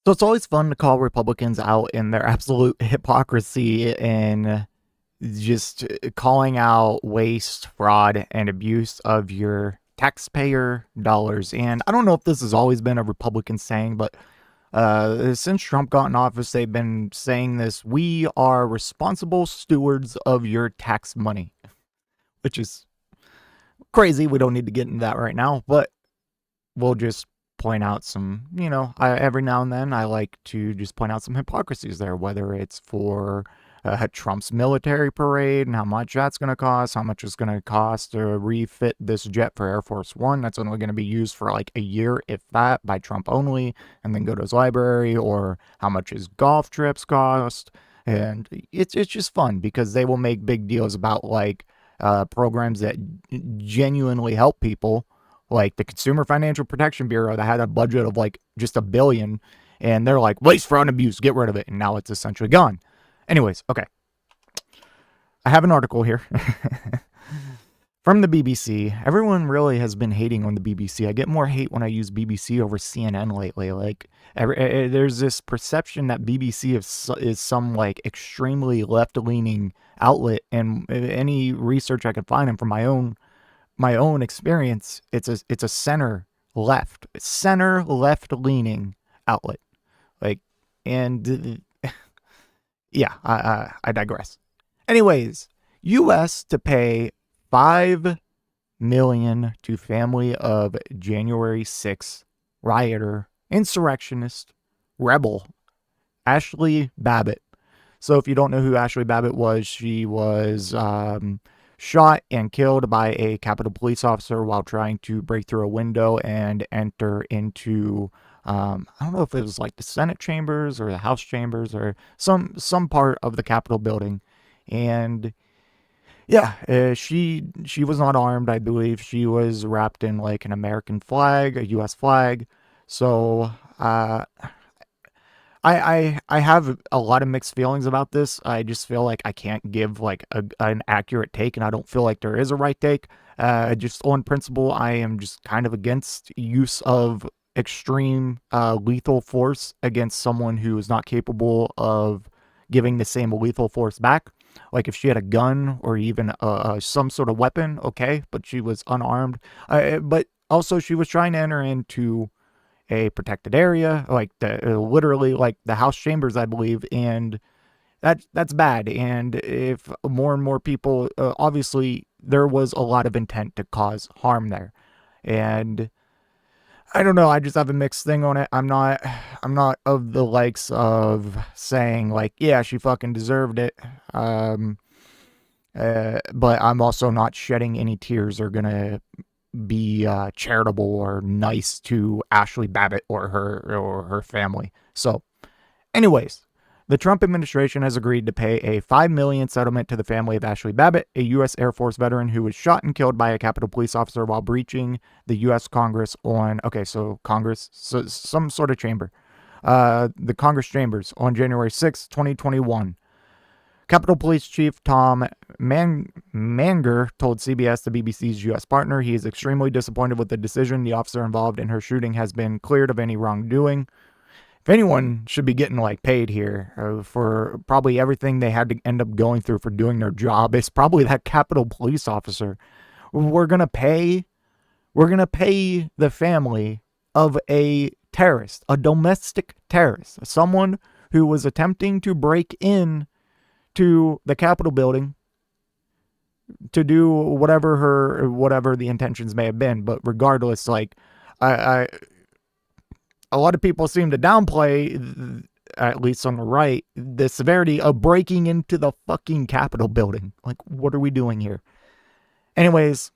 So it's always fun to call Republicans out in their absolute hypocrisy and just calling out waste, fraud, and abuse of your taxpayer dollars. And I don't know if this has always been a Republican saying, but since Trump got in office, they've been saying this: we are responsible stewards of your tax money, which is crazy. We don't need to get into that right now, but we'll just point out some, every now and then I like to just point out some hypocrisies there, whether it's for Trump's military parade and how much that's going to cost, how much it's going to cost to refit this jet for Air Force One. That's only going to be used for like a year, if that, by Trump only, and then go to his library, or how much his golf trips cost. And it's just fun because they will make big deals about like programs that genuinely help people, like the Consumer Financial Protection Bureau that had a budget of like just $1 billion, and they're like, waste, fraud, and abuse, get rid of it, and now it's essentially gone. Anyways, okay, I have an article here from the BBC. Everyone really has been hating on the BBC. I get more hate when I use BBC over CNN lately. Like, there's this perception that BBC is some like extremely left-leaning outlet, and any research I could find, and from my own experience, it's a center left leaning outlet. Like, and yeah, I digress. Anyways, U.S. to pay $5 million to family of January 6th rioter, insurrectionist, rebel Ashli Babbitt. So if you don't know who Ashli Babbitt was, she was shot and killed by a Capitol Police officer while trying to break through a window and enter into, I don't know if it was like the Senate chambers or the House chambers or some part of the Capitol building. And yeah, she was not armed, I believe. She was wrapped in like an American flag, a U.S. flag. So I have a lot of mixed feelings about this. I just feel like I can't give like an accurate take, and I don't feel like there is a right take. Just on principle, I am just kind of against use of extreme lethal force against someone who is not capable of giving the same lethal force back. Like if she had a gun or even some sort of weapon, okay, but she was unarmed. But also she was trying to enter into a protected area, like literally like the House chambers, I believe, and that's bad. And if more and more people, obviously there was a lot of intent to cause harm there, and I don't know. I just have a mixed thing on it. I'm not of the likes of saying like, yeah, she fucking deserved it. But I'm also not shedding any tears or gonna be charitable or nice to Ashli Babbitt or her family. So, anyways, the Trump administration has agreed to pay a $5 million settlement to the family of Ashli Babbitt, a U.S. Air Force veteran who was shot and killed by a Capitol Police officer while breaching the U.S. Congress on, Congress, so some sort of chamber, the Congress chambers on January 6, 2021. Capitol Police Chief Tom Manger told CBS, the BBC's U.S. partner, he is extremely disappointed with the decision. The officer involved in her shooting has been cleared of any wrongdoing. If anyone should be getting like paid here for probably everything they had to end up going through for doing their job, it's probably that Capitol Police officer. We're gonna pay the family of a terrorist, a domestic terrorist, someone who was attempting to break in to the Capitol building to do whatever the intentions may have been. But regardless, like I a lot of people seem to downplay, at least on the right, the severity of breaking into the fucking Capitol building. Like, what are we doing here? Anyways,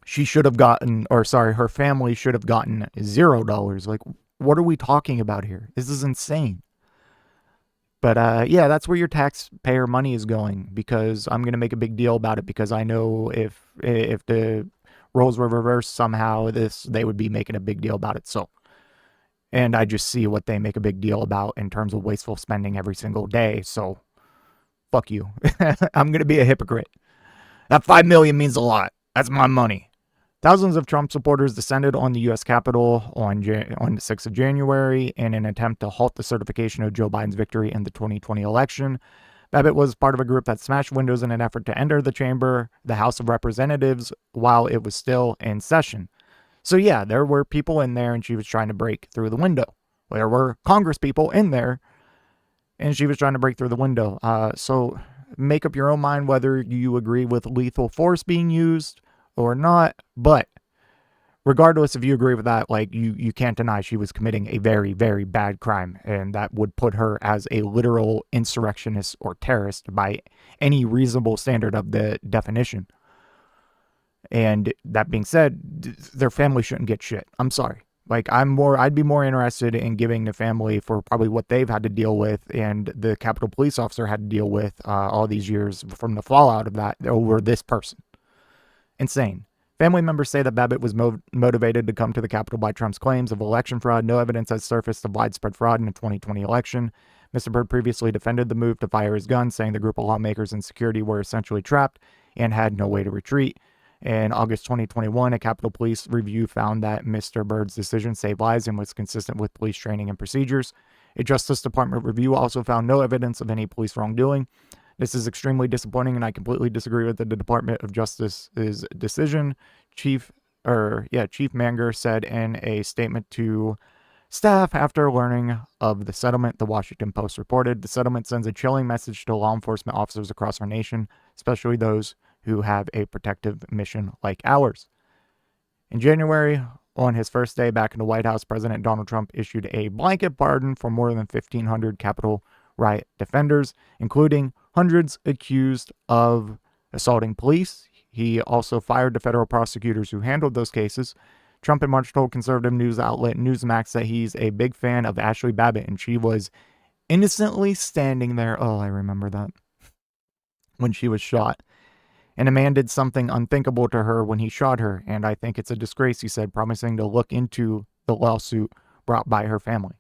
she should have gotten, or sorry, her family should have gotten $0. Like, what are we talking about here? This is insane. But yeah, that's where your taxpayer money is going, because I'm going to make a big deal about it, because I know if the roles were reversed somehow, they would be making a big deal about it. So, and I just see what they make a big deal about in terms of wasteful spending every single day. So, fuck you. I'm going to be a hypocrite. That $5 million means a lot. That's my money. Thousands of Trump supporters descended on the U.S. Capitol on the 6th of January in an attempt to halt the certification of Joe Biden's victory in the 2020 election. Babbitt was part of a group that smashed windows in an effort to enter the House of Representatives, while it was still in session. So yeah, there were people in there and she was trying to break through the window. There were Congress people in there and she was trying to break through the window. So make up your own mind whether you agree with lethal force being used or not. But regardless if you agree with that, like you can't deny she was committing a very, very bad crime. And that would put her as a literal insurrectionist or terrorist by any reasonable standard of the definition. And that being said, their family shouldn't get shit. I'm sorry. Like I'd be more interested in giving the family for probably what they've had to deal with and the Capitol Police officer had to deal with all these years from the fallout of that over this person. Insane. Family members say that Babbitt was motivated to come to the Capitol by Trump's claims of election fraud. No evidence has surfaced of widespread fraud in the 2020 election. Mr. Byrd previously defended the move to fire his gun, saying the group of lawmakers and security were essentially trapped and had no way to retreat. In August 2021, a Capitol Police review found that Mr. Byrd's decision saved lives and was consistent with police training and procedures. A Justice Department review also found no evidence of any police wrongdoing. This is extremely disappointing, and I completely disagree with the Department of Justice's decision. Chief Manger said in a statement to staff after learning of the settlement, the Washington Post reported. The settlement sends a chilling message to law enforcement officers across our nation, especially those who have a protective mission like ours. In January, on his first day back in the White House, President Donald Trump issued a blanket pardon for more than 1,500 Capitol riot defenders, including hundreds accused of assaulting police. He also fired the federal prosecutors who handled those cases. Trump in March told conservative news outlet Newsmax that he's a big fan of Ashli Babbitt, and she was innocently standing there. Oh, I remember that. When she was shot. And a man did something unthinkable to her when he shot her, and I think it's a disgrace, he said, promising to look into the lawsuit brought by her family.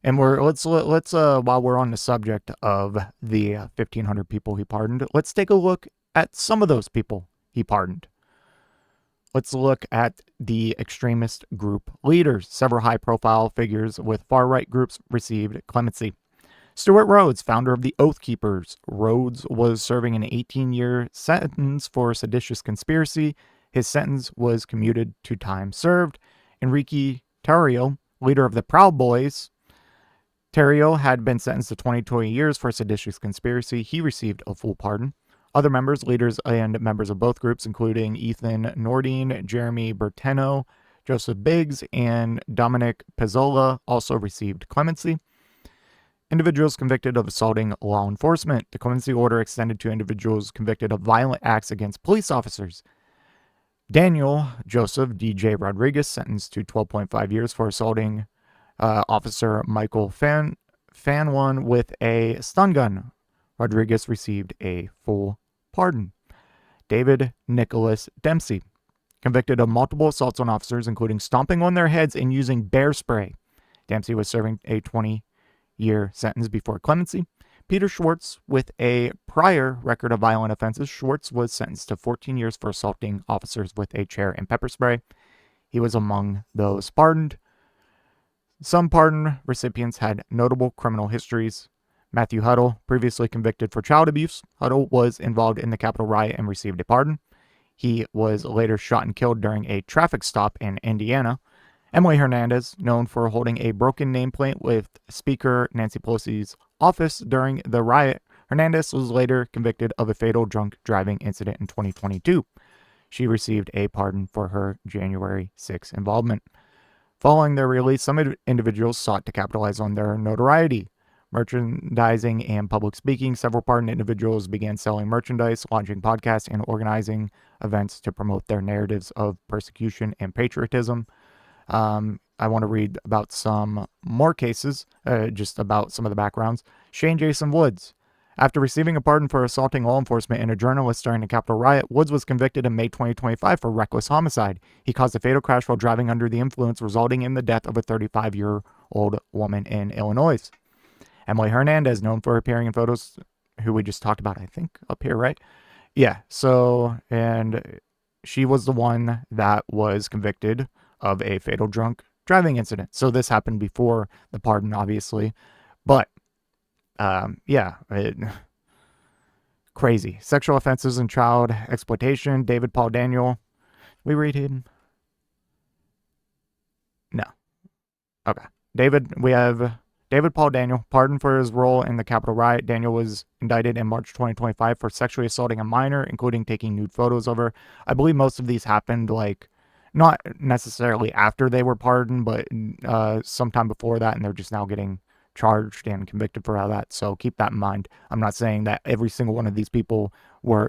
And let's while we're on the subject of the 1,500 people he pardoned, let's take a look at some of those people he pardoned. Let's look at the extremist group leaders. Several high-profile figures with far-right groups received clemency. Stuart Rhodes, founder of the Oath Keepers. Rhodes was serving an 18-year sentence for seditious conspiracy. His sentence was commuted to time served. Enrique Tarrio, leader of the Proud Boys. Tarrio had been sentenced to 20 years for seditious conspiracy. He received a full pardon. Other members, leaders, and members of both groups, including Ethan Nordine, Jeremy Berteno, Joseph Biggs, and Dominic Pezzola, also received clemency. Individuals convicted of assaulting law enforcement. The clemency order extended to individuals convicted of violent acts against police officers. Daniel Joseph DJ Rodriguez, sentenced to 12.5 years for assaulting Officer Michael Fanwan with a stun gun. Rodriguez received a full pardon. David Nicholas Dempsey, convicted of multiple assaults on officers, including stomping on their heads and using bear spray. Dempsey was serving a 20-year sentence before clemency. Peter Schwartz, with a prior record of violent offenses. Schwartz was sentenced to 14 years for assaulting officers with a chair and pepper spray. He was among those pardoned. Some pardon recipients had notable criminal histories. Matthew Huddle, previously convicted for child abuse. Huddle was involved in the Capitol riot and received a pardon. He was later shot and killed during a traffic stop in Indiana. Emily Hernandez, known for holding a broken nameplate with Speaker Nancy Pelosi's office during the riot. Hernandez was later convicted of a fatal drunk driving incident in 2022. She received a pardon for her January 6 involvement. Following their release, some individuals sought to capitalize on their notoriety. Merchandising and public speaking. Several pardoned individuals began selling merchandise, launching podcasts, and organizing events to promote their narratives of persecution and patriotism. I want to read about some more cases, just about some of the backgrounds. Shane Jason Woods. After receiving a pardon for assaulting law enforcement and a journalist during the Capitol riot, Woods was convicted in May 2025 for reckless homicide. He caused a fatal crash while driving under the influence, resulting in the death of a 35-year-old woman in Illinois. Emily Hernandez, known for appearing in photos, who we just talked about, I think, up here, right? Yeah, so, and she was the one that was convicted of a fatal drunk driving incident. So this happened before the pardon, obviously. But, crazy. Sexual offenses and child exploitation. David Paul Daniel. We read him? No. Okay. We have David Paul Daniel, pardoned for his role in the Capitol riot. Daniel was indicted in March 2025 for sexually assaulting a minor, including taking nude photos of her. I believe most of these happened, like, not necessarily after they were pardoned, but sometime before that, and they're just now getting charged and convicted for all that. So keep that in mind. I'm not saying that every single one of these people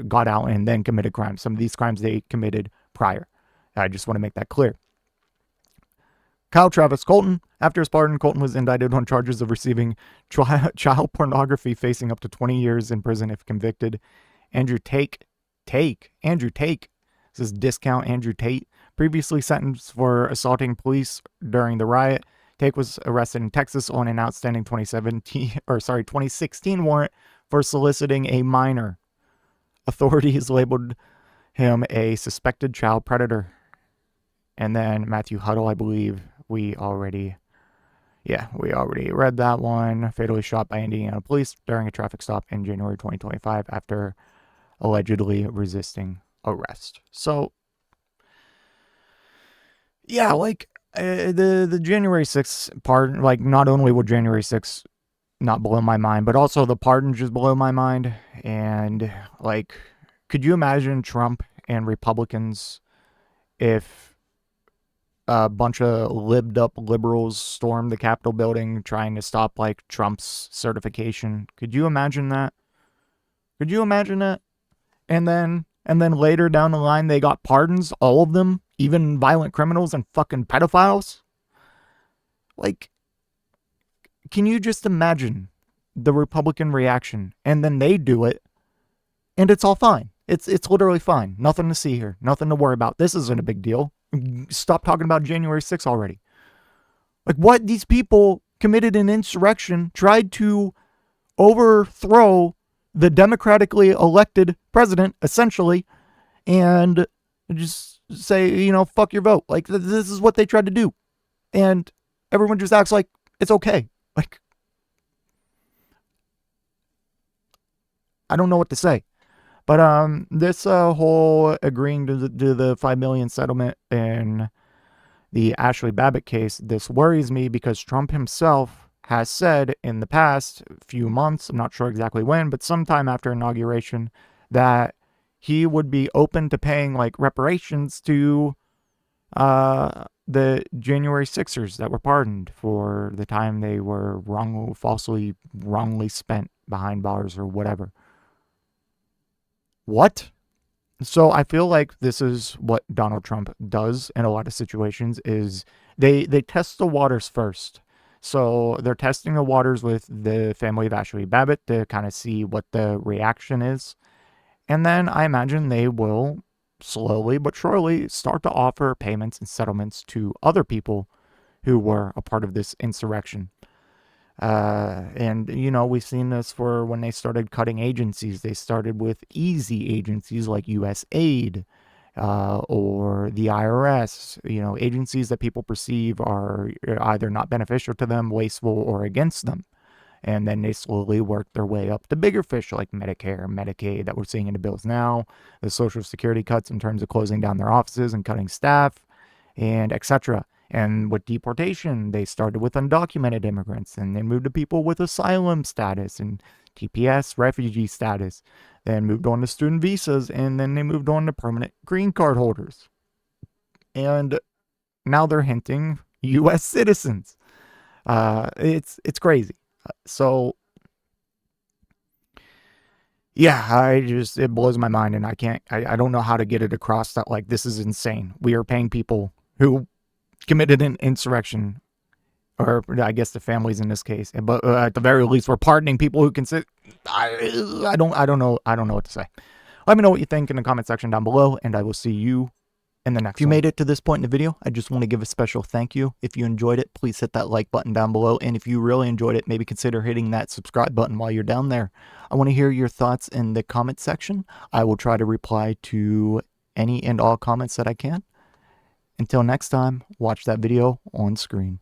got out and then committed crimes. Some of these crimes they committed prior. I just want to make that clear. Kyle Travis Colton. After his pardon, Colton was indicted on charges of receiving child pornography, facing up to 20 years in prison if convicted. Andrew Tate. This is discount Andrew Tate. Previously sentenced for assaulting police during the riot. Tate was arrested in Texas on an outstanding 2016 warrant for soliciting a minor. Authorities labeled him a suspected child predator. And then Matthew Huddle, I believe we already read that one. Fatally shot by Indiana police during a traffic stop in January 2025 after allegedly resisting arrest. So, yeah, like the January 6th pardon, like not only will January 6th not blow my mind, but also the pardon just blow my mind. And like, could you imagine Trump and Republicans if a bunch of libbed up liberals stormed the Capitol building trying to stop like Trump's certification? Could you imagine that? Could you imagine that? And then later down the line, they got pardons, all of them, even violent criminals and fucking pedophiles. Like, can you just imagine the Republican reaction? And then they do it, and it's all fine. It's literally fine. Nothing to see here. Nothing to worry about. This isn't a big deal. Stop talking about January 6th already. Like, what? These people committed an insurrection, tried to overthrow the democratically elected president, essentially, and just say, fuck your vote. Like, this is what they tried to do. And everyone just acts like it's okay. Like, I don't know what to say. But this whole agreeing to the $5 million settlement in the Ashli Babbitt case, this worries me because Trump himself has said in the past few months, I'm not sure exactly when, but sometime after inauguration, that he would be open to paying like reparations to the January 6ers that were pardoned for the time they were wrongly spent behind bars or whatever. What? So I feel like this is what Donald Trump does in a lot of situations is they test the waters first. So they're testing the waters with the family of Ashli Babbitt to kind of see what the reaction is. And then I imagine they will slowly but surely start to offer payments and settlements to other people who were a part of this insurrection. And, we've seen this for when they started cutting agencies. They started with easy agencies like USAID or the IRS, agencies that people perceive are either not beneficial to them, wasteful, or against them. And then they slowly work their way up to bigger fish like Medicare, Medicaid that we're seeing in the bills now, the Social Security cuts in terms of closing down their offices and cutting staff, and etc. And with deportation, they started with undocumented immigrants, and they moved to people with asylum status and TPS refugee status, then moved on to student visas, and then they moved on to permanent green card holders. And now they're hinting U.S. citizens. It's crazy. So, yeah, it blows my mind, and I don't know how to get it across that, like, this is insane. We are paying people who committed an insurrection, or I guess the families in this case, but at the very least, we're pardoning people who consider. I don't know what to say. Let me know what you think in the comment section down below, and I will see you in the next one. If you made it to this point in the video, I just want to give a special thank you. If you enjoyed it, please hit that like button down below, and if you really enjoyed it, maybe consider hitting that subscribe button while you're down there. I want to hear your thoughts in the comment section. I will try to reply to any and all comments that I can. Until next time, watch that video on screen.